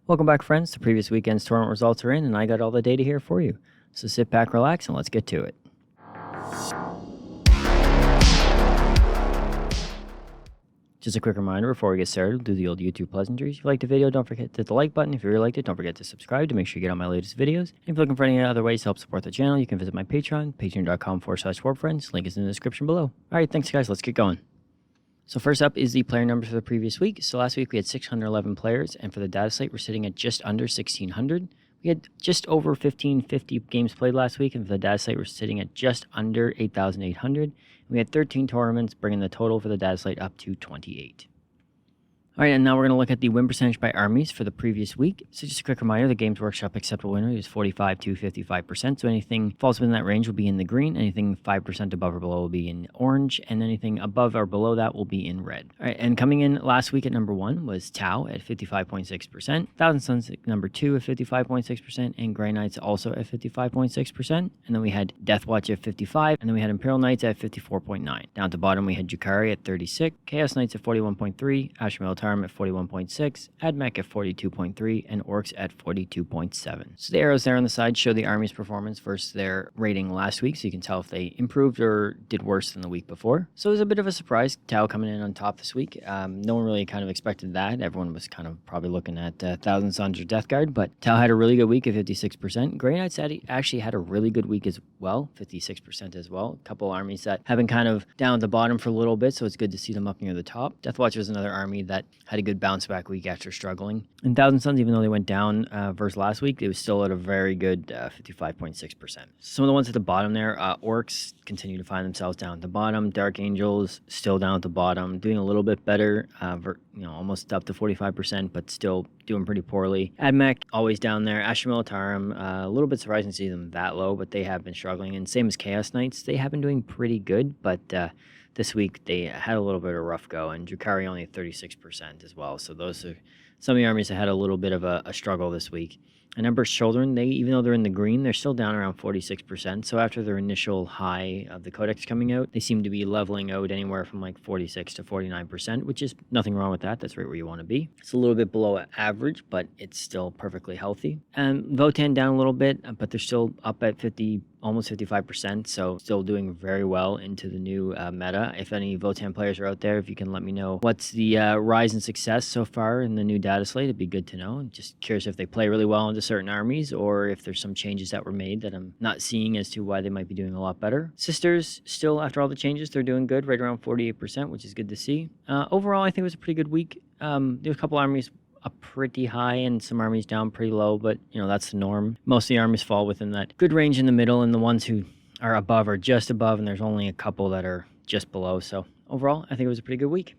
Welcome back, friends. The previous weekend's tournament results are in, and I got all the data here for you. So sit back, relax, and let's get to it. Just a quick reminder before we get started, do the old YouTube pleasantries. If you liked the video, don't forget to hit the like button. If you really liked it, don't forget to subscribe to make sure you get all my latest videos. And if you're looking for any other ways to help support the channel, you can visit my Patreon, patreon.com/warfriends. Link is in the description below. All right, thanks, guys. Let's get going. So first up is the player numbers for the previous week. So last week we had 611 players, and for the Dataslate, we're sitting at just under 1,600. We had just over 1,550 games played last week, and for the Dataslate, we're sitting at just under 8,800. We had 13 tournaments, bringing the total for the Dataslate up to 28. All right, and now we're going to look at the win percentage by armies for the previous week. So just a quick reminder, the Games Workshop acceptable win rate is 45 to 55%. So anything falls within that range will be in the green, anything 5% above or below will be in orange, and anything above or below that will be in red. All right, and coming in last week at number 1 was Tau at 55.6%, Thousand Suns at number 2 at 55.6%, and Grey Knights also at 55.6%. And then we had Deathwatch at 55%, and then we had Imperial Knights at 54.9%. Down at the bottom, we had Drukhari at 36%, Chaos Knights at 41.3%, Asher Military at 41.6, AdMech at 42.3, and Orcs at 42.7. So the arrows there on the side show the Army's performance versus their rating last week, so you can tell if they improved or did worse than the week before. So it was a bit of a surprise, Tau coming in on top this week. No one really kind of expected that. Everyone was kind of probably looking at Thousand Suns or Death Guard, but Tau had a really good week at 56%. Grey Knights actually had a really good week as well, 56% as well. A couple armies that have been kind of down at the bottom for a little bit, so it's good to see them up near the top. Deathwatch was another army that had a good bounce back week after struggling. And Thousand Suns, even though they went down versus last week, it was still at a very good 55.6%. Some of the ones at the bottom there, Orcs continue to find themselves down at the bottom. Dark Angels still down at the bottom, doing a little bit better, almost up to 45%, but still doing pretty poorly. AdMech always down there. Asher Militarum, a little bit surprising to see them that low, but they have been struggling. And same as Chaos Knights, they have been doing pretty good, but this week they had a little bit of a rough go, and Drukhari only at 36% as well. So those are some of the armies that had a little bit of a struggle this week. And Emperor's Children, even though they're in the green, they're still down around 46%. So after their initial high of the Codex coming out, they seem to be leveling out anywhere from like 46 to 49%, which is nothing wrong with that. That's right where you want to be. It's a little bit below average, but it's still perfectly healthy. And Votan down a little bit, but they're still up at almost 55%, so still doing very well into the new meta. If any Votan players are out there, if you can let me know what's the rise in success so far in the new data slate, it'd be good to know. I'm just curious if they play really well into certain armies, or if there's some changes that were made that I'm not seeing as to why they might be doing a lot better. Sisters, still after all the changes, they're doing good, right around 48%, which is good to see. Overall, I think it was a pretty good week. There's a couple armies up pretty high and some armies down pretty low, but that's the norm. Most of the armies fall within that good range in the middle, and the ones who are above are just above, and there's only a couple that are just below. So overall, I think it was a pretty good week.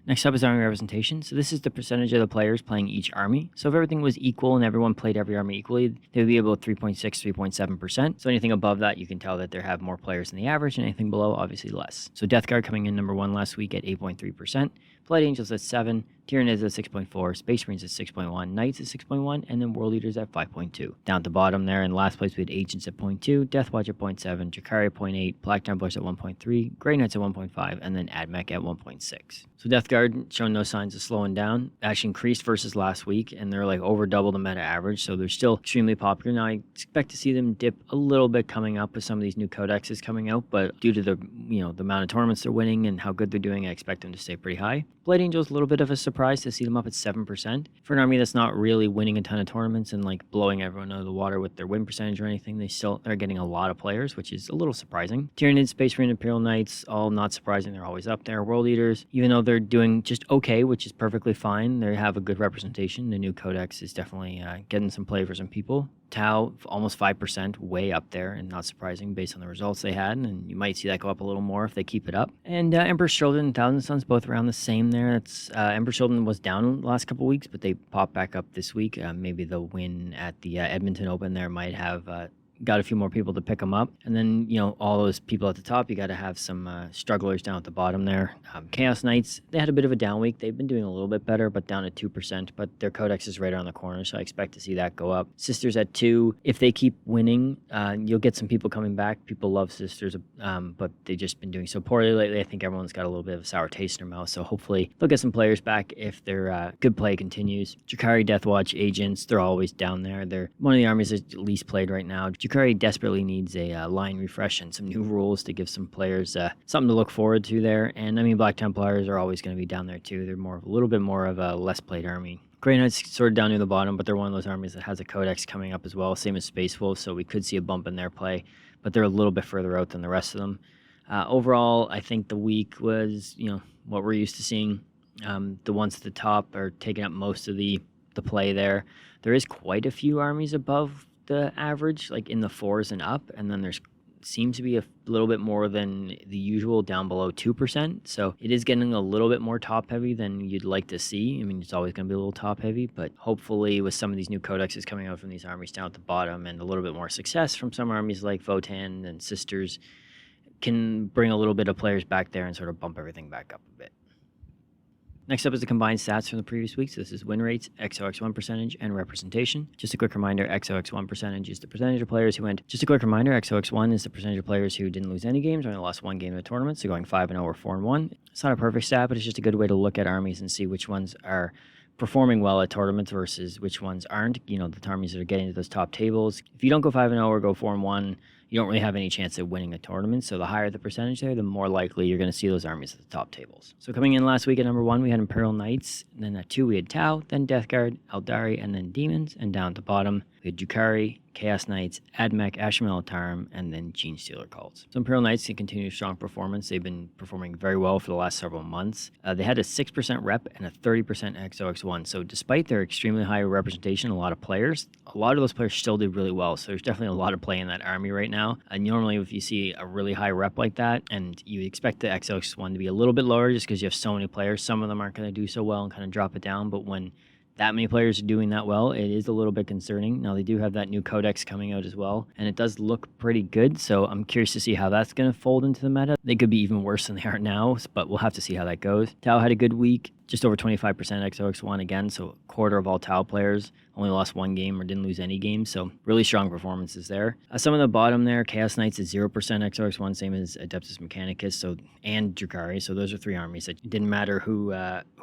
Next up is Army Representation. So this is the percentage of the players playing each army. So if everything was equal and everyone played every army equally, they would be about 3.6, 3.7%. So anything above that, you can tell that they have more players than the average, and anything below, obviously less. So Death Guard coming in number 1 last week at 8.3%. Blood Angels at 7, Tyranids at 6.4, Space Marines at 6.1, Knights at 6.1, and then World Eaters at 5.2. Down at the bottom there, in last place, we had Agents at 0.2, Deathwatch at 0.7, Drukhari at 0.8, Black Templars at 1.3, Grey Knights at 1.5, and then AdMech at 1.6. So Death Guard showing no signs of slowing down. Actually increased versus last week, and they're like over double the meta average, so they're still extremely popular. Now I expect to see them dip a little bit coming up with some of these new codexes coming out, but due to the the amount of tournaments they're winning and how good they're doing, I expect them to stay pretty high. Blade Angels, a little bit of a surprise to see them up at 7%. For an army that's not really winning a ton of tournaments and like blowing everyone out of the water with their win percentage or anything, they're getting a lot of players, which is a little surprising. Tyranids, Space Marine, Imperial Knights, all not surprising. They're always up there. World Eaters, even though they're doing just okay, which is perfectly fine, they have a good representation. The new codex is definitely getting some play for some people. Tau, almost 5%, way up there, and not surprising based on the results they had, and you might see that go up a little more if they keep it up. And Emperor's Children and Thousand Suns both around the same there. It's Emperor's Children was down the last couple weeks, but they popped back up this week. Maybe the win at the Edmonton Open there might have got a few more people to pick them up. And then, all those people at the top, you got to have some strugglers down at the bottom there. Chaos Knights, they had a bit of a down week. They've been doing a little bit better, but down at 2%. But their codex is right around the corner, so I expect to see that go up. Sisters at 2. If they keep winning, you'll get some people coming back. People love Sisters, but they've just been doing so poorly lately. I think everyone's got a little bit of a sour taste in their mouth, so hopefully they'll get some players back if their good play continues. Drukhari, Deathwatch, Agents, they're always down there. They're one of the armies that's least played right now. Drukhari desperately needs a line refresh and some new rules to give some players something to look forward to there. And I mean, Black Templars are always going to be down there too. They're a little bit more of a less played army. Grey Knights sort of down near the bottom, but they're one of those armies that has a codex coming up as well, same as Space Wolves, so we could see a bump in their play, but they're a little bit further out than the rest of them. Overall, I think the week was, what we're used to seeing. The ones at the top are taking up most of the play there. There is quite a few armies above the average, like in the 4s and up, and then there's seems to be a little bit more than the usual down below 2%. So it is getting a little bit more top heavy than you'd like to see. I mean, it's always going to be a little top heavy, but hopefully with some of these new codexes coming out from these armies down at the bottom and a little bit more success from some armies like Votan and Sisters can bring a little bit of players back there and sort of bump everything back up a bit. Next up is the combined stats from the previous week. So this is win rates, XOX1 percentage, and representation. Just a quick reminder, XOX1 percentage is the percentage of players who went. Just a quick reminder, XOX1 is the percentage of players who didn't lose any games or only lost one game in a tournament, so going 5-0 or 4-1. It's not a perfect stat, but it's just a good way to look at armies and see which ones are performing well at tournaments versus which ones aren't. The armies that are getting to those top tables. If you don't go 5-0 or go 4-1, you don't really have any chance of winning a tournament. So the higher the percentage there, the more likely you're going to see those armies at the top tables. So coming in last week at number 1, we had Imperial Knights. And then at 2, we had Tau, then Death Guard, Aeldari, and then Demons. And down at the bottom, we had Drukhari, Chaos Knights, Admech, Asher Militarum, and then Gene Stealer Cults. So Imperial Knights can continue strong performance. They've been performing very well for the last several months. They had a 6% rep and a 30% XOX1. So despite their extremely high representation, a lot of those players still did really well. So there's definitely a lot of play in that army right now. And normally if you see a really high rep like that, and you expect the XOX1 to be a little bit lower just because you have so many players, some of them aren't going to do so well and kind of drop it down. But when that many players are doing that well, it is a little bit concerning. Now, they do have that new codex coming out as well, and it does look pretty good, so I'm curious to see how that's going to fold into the meta. They could be even worse than they are now, but we'll have to see how that goes. Tau had a good week, just over 25% XOX1 again, so a quarter of all Tau players only lost one game or didn't lose any games, so really strong performances there. Some of the bottom there, Chaos Knights is 0% XOX1, same as Adeptus Mechanicus, and Drukhari, so those are 3 armies that didn't matter who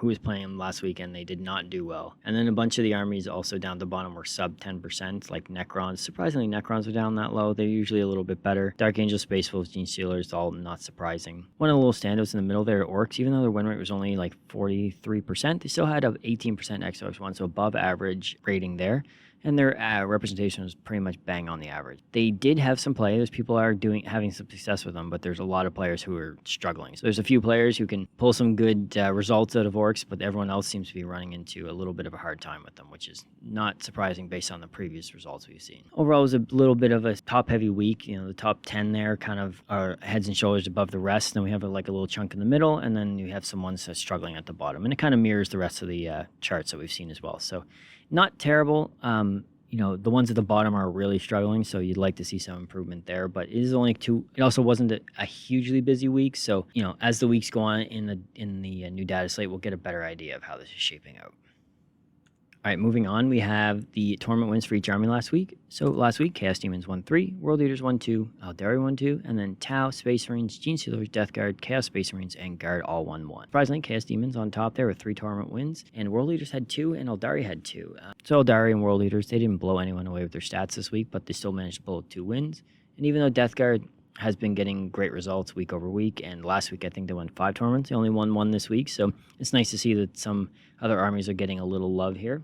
was playing last weekend, they did not do well. And then a bunch of the armies also down the bottom were sub 10%, like Necrons. Surprisingly, Necrons are down that low. They're usually a little bit better. Dark Angel, Space Wolves, Gene Stealers, all not surprising. One of the little standouts in the middle there, Orcs, even though their win rate was only like 43%, they still had a 18% XOX1, so above average rating there. And their representation was pretty much bang on the average. They did have some players. People are having some success with them, but there's a lot of players who are struggling. So there's a few players who can pull some good results out of Orcs, but everyone else seems to be running into a little bit of a hard time with them, which is not surprising based on the previous results we've seen. Overall, it was a little bit of a top-heavy week. The top 10 there kind of are heads and shoulders above the rest. Then we have a little chunk in the middle, and then you have some ones that's struggling at the bottom. And it kind of mirrors the rest of the charts that we've seen as well. So not terrible. The ones at the bottom are really struggling, so you'd like to see some improvement there. But it is only 2. It also wasn't a hugely busy week, so as the weeks go on in the new data slate, we'll get a better idea of how this is shaping out. All right, moving on, we have the tournament wins for each army last week. So last week, Chaos Demons won 3, World Eaters won 2, Aeldari won 2, and then Tau, Space Marines, Gene Stealers, Death Guard, Chaos Space Marines, and Guard all won 1. Surprisingly, Chaos Demons on top there with 3 tournament wins, and World Eaters had 2, and Aeldari had 2. So Aeldari and World Eaters, they didn't blow anyone away with their stats this week, but they still managed to pull 2 wins. And even though Death Guard has been getting great results week over week, and last week I think they won 5 tournaments. They only won 1 this week, so it's nice to see that some other armies are getting a little love here.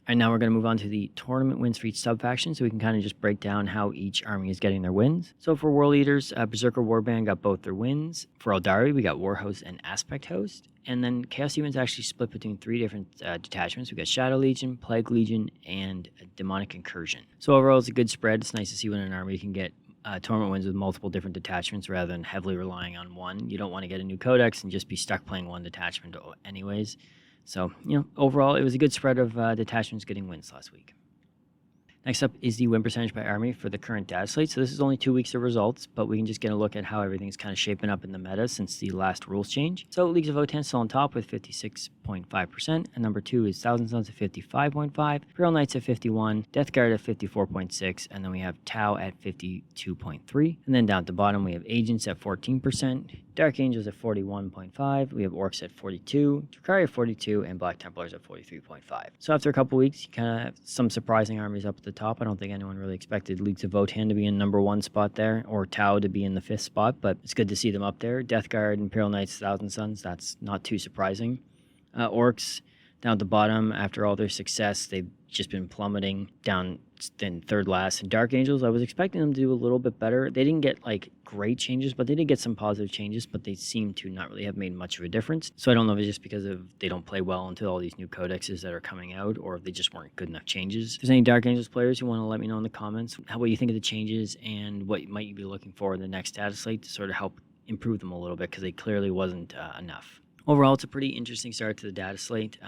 And now we're going to move on to the tournament wins for each sub-faction, so we can kind of just break down how each army is getting their wins. So for World Eaters, Berserker Warband got both their wins. For Aeldari, we got Warhost and Aspect Host. And then Chaos Demons actually split between 3 different detachments. We got Shadow Legion, Plague Legion, and Demonic Incursion. So overall, it's a good spread. It's nice to see when an army can get tournament wins with multiple different detachments rather than heavily relying on one. You don't want to get a new codex and just be stuck playing one detachment anyways. So, overall, it was a good spread of detachments getting wins last week. Next up is the win percentage by army for the current data slate. So this is only 2 weeks of results, but we can just get a look at how everything's kind of shaping up in the meta since the last rules change. So Leagues of Votann still on top with 56.5%, and number 2 is Thousand Sons at 55.5, Imperial Knights at 51, Death Guard at 54.6, and then we have Tau at 52.3. And then down at the bottom we have Agents at 14%, Dark Angels at 41.5, we have Orcs at 42, Drukhari at 42, and Black Templars at 43.5. So after a couple weeks, you kind of have some surprising armies up at the top. I don't think anyone really expected Leagues of Votann to be in #1 spot there, or Tau to be in the 5th spot, but it's good to see them up there. Death Guard, Imperial Knights, Thousand Sons, that's not too surprising. Orcs down at the bottom, after all their success, they've just been plummeting down in 3rd last. And Dark Angels, I was expecting them to do a little bit better. They didn't get like great changes, but they did get some positive changes, but they seem to not really have made much of a difference. So I don't know if it's just because of they don't play well until all these new codexes that are coming out, or if they just weren't good enough changes. If there's any Dark Angels players who want to let me know in the comments what you think of the changes and what might you be looking for in the next data slate to sort of help improve them a little bit, because they clearly wasn't enough. Overall, it's a pretty interesting start to the data slate.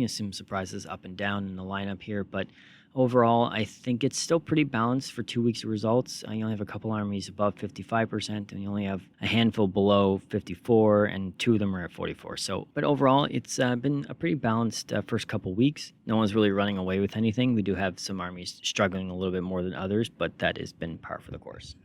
Some surprises up and down in the lineup here, but overall, I think it's still pretty balanced for 2 weeks of results. You only have a couple armies above 55%, and you only have a handful below 54, and 2 of them are at 44. So, but overall, it's been a pretty balanced first couple weeks. No one's really running away with anything. We do have some armies struggling a little bit more than others, but that has been par for the course.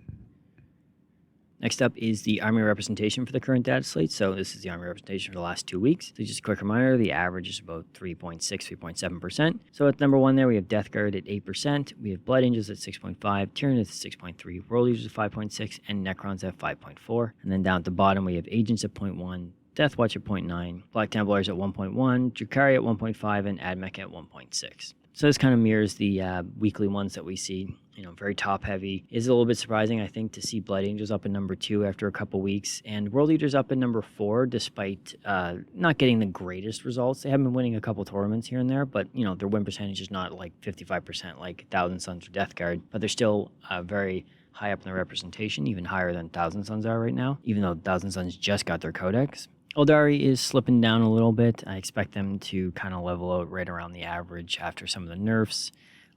Next up is the army representation for the current data slate. So this is the army representation for the last 2 weeks. So just a quick reminder, the average is about 3.6, 3.7%. So at #1 there, we have Death Guard at 8%. We have Blood Angels at 6.5, Tyranids at 6.3, World Leaders at 5.6, and Necrons at 5.4. And then down at the bottom, we have Agents at 0.1, Death Watch at 0.9, Black Templars at 1.1, Drukhari at 1.5, and Admech at 1.6. So this kind of mirrors the weekly ones that we see, very top heavy. Is a little bit surprising, I think, to see Blood Angels up in #2 after a couple weeks, and World Leaders up in #4 despite not getting the greatest results. They have been winning a couple tournaments here and there, but their win percentage is not like 55% like Thousand Sons or Death Guard, but they're still very high up in the representation, even higher than Thousand Sons are right now, even though Thousand Sons just got their codex. Aeldari is slipping down a little bit. I expect them to kind of level out right around the average after some of the nerfs.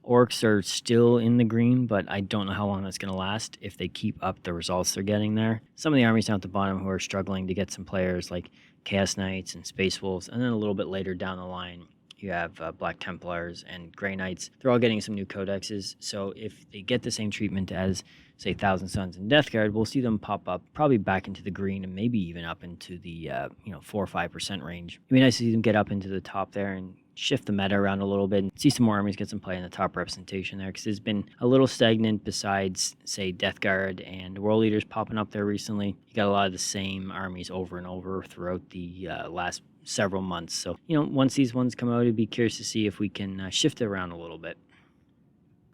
Orcs are still in the green, but I don't know how long that's going to last if they keep up the results they're getting there. Some of the armies down at the bottom who are struggling to get some players like Chaos Knights and Space Wolves, and then a little bit later down the line, you have Black Templars and Grey Knights. They're all getting some new codexes, so if they get the same treatment as, say, Thousand Sons and Death Guard, we'll see them pop up probably back into the green and maybe even up into the 4 or 5% range. It'd be nice to see them get up into the top there and shift the meta around a little bit and see some more armies get some play in the top representation there, because it's been a little stagnant besides, say, Death Guard and World Leaders popping up there recently. You got a lot of the same armies over and over throughout the last several months. So, once these ones come out, I'd be curious to see if we can shift it around a little bit.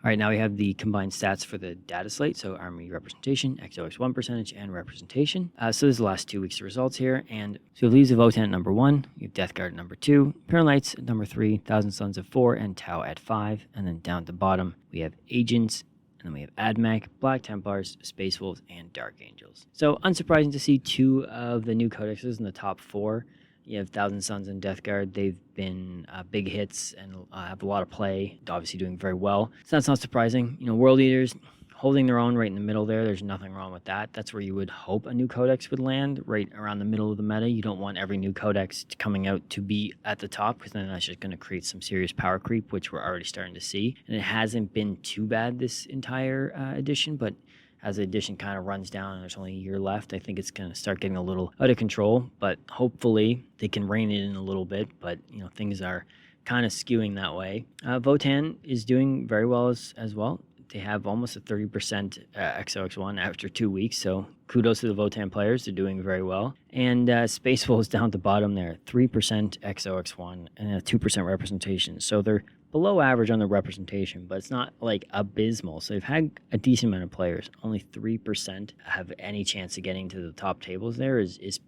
All right, now we have the combined stats for the data slate, so army representation, XOX1 percentage, and representation. So this is the last 2 weeks of results here, and so Leagues of Votann at #1, you have Death Guard at #2, Imperial Knights at #3, Thousand Sons at 4, and Tau at 5, and then down at the bottom, we have Agents, and then we have Admech, Black Templars, Space Wolves, and Dark Angels. So unsurprising to see 2 of the new codexes in the top 4. You have Thousand Sons and Death Guard. They've been big hits and have a lot of play, obviously doing very well. So that's not surprising. World Leaders holding their own right in the middle there. There's nothing wrong with that. That's where you would hope a new codex would land, right around the middle of the meta. You don't want every new codex coming out to be at the top, because then that's just going to create some serious power creep, which we're already starting to see. And it hasn't been too bad this entire edition, but as the edition kind of runs down and there's only a year left, I think it's going to start getting a little out of control, but hopefully they can rein it in a little bit, but things are kind of skewing that way. Votann is doing very well as well. They have almost a 30% XOX1 after 2 weeks, so kudos to the Votann players. They're doing very well. And Space Wolves down at the bottom there, 3% XOX1 and a 2% representation. So they're below average on the representation, but it's not like abysmal. So they've had a decent amount of players. Only 3% have any chance of getting to the top tables there is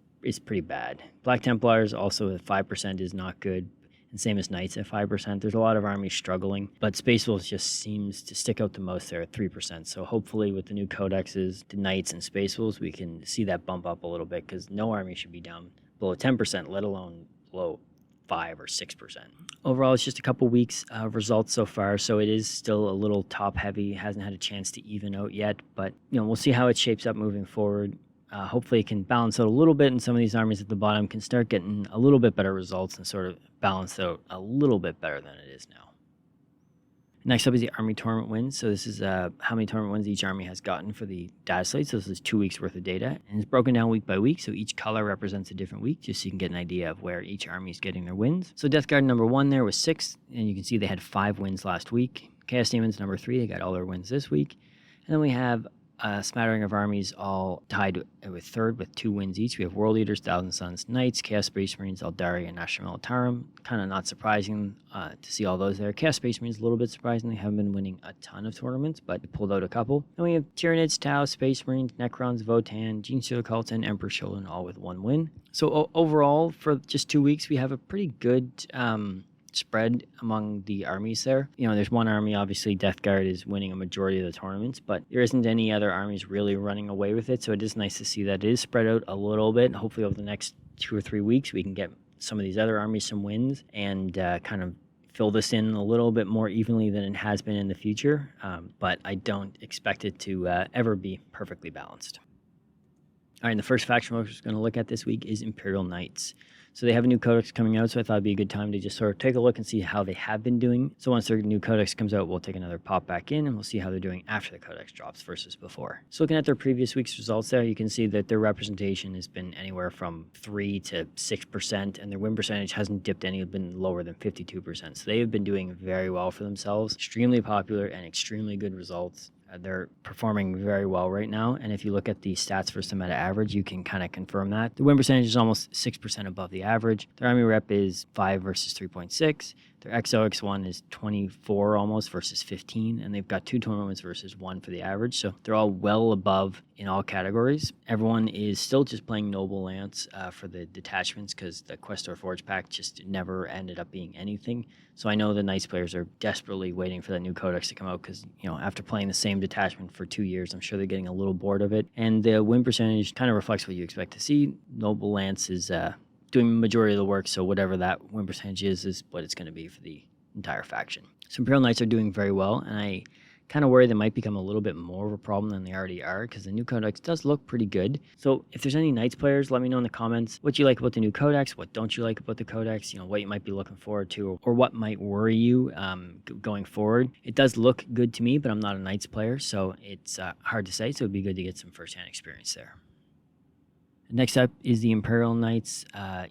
pretty bad. Black Templars also at 5% is not good. And same as Knights at 5%. There's a lot of armies struggling, but Space Wolves just seems to stick out the most there at 3%. So hopefully with the new codexes, the Knights and Space Wolves, we can see that bump up a little bit, because no army should be down below 10%, let alone below 5 or 6%. Overall, it's just a couple weeks of results so far, so it is still a little top heavy. Hasn't had a chance to even out yet, but we'll see how it shapes up moving forward. Hopefully it can balance out a little bit, and some of these armies at the bottom can start getting a little bit better results and sort of balance out a little bit better than it is now. Next up is the Army Tournament wins. So this is how many tournament wins each army has gotten for the Dataslate. So this is 2 weeks worth of data, and it's broken down week by week. So each color represents a different week, just so you can get an idea of where each army is getting their wins. So Death Guard number 1 there was 6, and you can see they had 5 wins last week. Chaos Demons number 3, they got all their wins this week. And then we have a smattering of armies all tied with third with 2 wins each. We have World Eaters, Thousand Suns Knights, Chaos Space Marines, Aeldari, and National Militarum. Kind of not surprising to see all those there. Chaos Space Marines, a little bit surprising. They haven't been winning a ton of tournaments, but they pulled out a couple. Then we have Tyranids, Tau, Space Marines, Necrons, Votann, Genestealer Cults, and Emperor Children, all with 1 win. So overall, for just 2 weeks, we have a pretty good spread among the armies there. There's one army, obviously Death Guard is winning a majority of the tournaments, but there isn't any other armies really running away with it, so it is nice to see that it is spread out a little bit. Hopefully over the next 2 or 3 weeks we can get some of these other armies some wins and kind of fill this in a little bit more evenly than it has been in the future, but I don't expect it to ever be perfectly balanced. All right, and the first faction we're going to look at this week is Imperial Knights. So they have a new codex coming out, so I thought it'd be a good time to just sort of take a look and see how they have been doing. So once their new codex comes out, we'll take another pop back in and we'll see how they're doing after the codex drops versus before. So looking at their previous week's results there, you can see that their representation has been anywhere from 3 to 6%, and their win percentage hasn't dipped any, been lower than 52%. So they have been doing very well for themselves, extremely popular and extremely good results. They're performing very well right now, and if you look at the stats versus the meta average, you can kind of confirm that. The win percentage is almost 6% above the average. Their army rep is 5 versus 3.6. Their XOX1 is 24 almost versus 15, and they've got 2 tournaments versus 1 for the average, so they're all well above in all categories. Everyone is still just playing Noble Lance for the detachments because the Questor Forge pack just never ended up being anything. So I know the Knights players are desperately waiting for that new codex to come out because, after playing the same detachment for 2 years, I'm sure they're getting a little bored of it. And the win percentage kind of reflects what you expect to see. Noble Lance is doing the majority of the work, so whatever that win percentage is what it's going to be for the entire faction. So Imperial Knights are doing very well, and I kind of worry they might become a little bit more of a problem than they already are because the new codex does look pretty good. So if there's any Knights players, let me know in the comments what you like about the new codex, what don't you like about the codex, what you might be looking forward to, or what might worry you going forward. It does look good to me, but I'm not a Knights player, so it's hard to say, so it'd be good to get some firsthand experience there. Next up is the Imperial Knights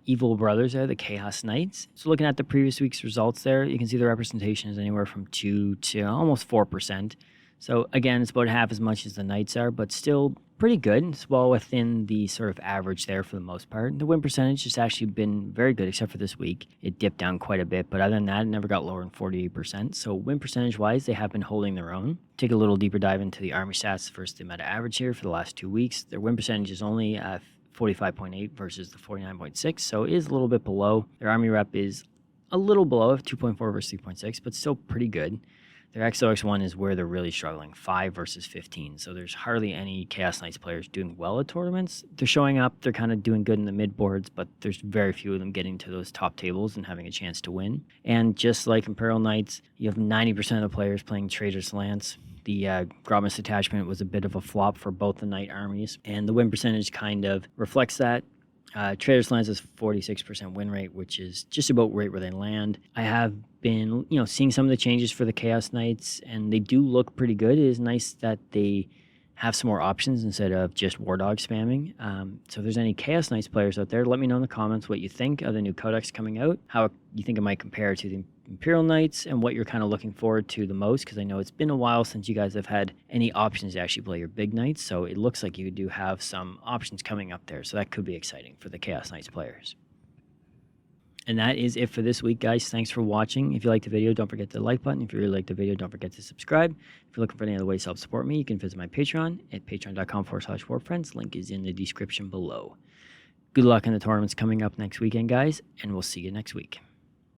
evil brothers there, the Chaos Knights. So looking at the previous week's results there, you can see the representation is anywhere from 2 to almost 4%. So again, it's about half as much as the Knights are, but still pretty good. It's well within the sort of average there for the most part. The win percentage has actually been very good, except for this week. It dipped down quite a bit, but other than that, it never got lower than 48%. So win percentage-wise, they have been holding their own. Take a little deeper dive into the army stats versus the meta average here for the last 2 weeks. Their win percentage is only 45.8 versus the 49.6, so it is a little bit below. Their army rep is a little below, 2.4 versus 3.6, but still pretty good. Their XOX1 is where they're really struggling, 5 versus 15, so there's hardly any Chaos Knights players doing well at tournaments. They're showing up, they're kind of doing good in the mid boards, but there's very few of them getting to those top tables and having a chance to win. And just like Imperial Knights, you have 90% of the players playing Traitoris Lance. The Gromma's Detachment was a bit of a flop for both the Knight armies, and the win percentage kind of reflects that. Traitoris Lance is 46% win rate, which is just about right where they land. I have been, seeing some of the changes for the Chaos Knights, and they do look pretty good. It is nice that they have some more options instead of just War Dog spamming. So if there's any Chaos Knights players out there, let me know in the comments what you think of the new codex coming out, how you think it might compare to the Imperial Knights, and what you're kind of looking forward to the most, because I know it's been a while since you guys have had any options to actually play your big Knights, so it looks like you do have some options coming up there, so that could be exciting for the Chaos Knights players. And that is it for this week, guys. Thanks for watching. If you liked the video, don't forget to like button. If you really liked the video, don't forget to subscribe. If you're looking for any other ways to help support me, you can visit my Patreon at patreon.com/warfriends. Link is in the description below. Good luck in the tournaments coming up next weekend, guys, and we'll see you next week.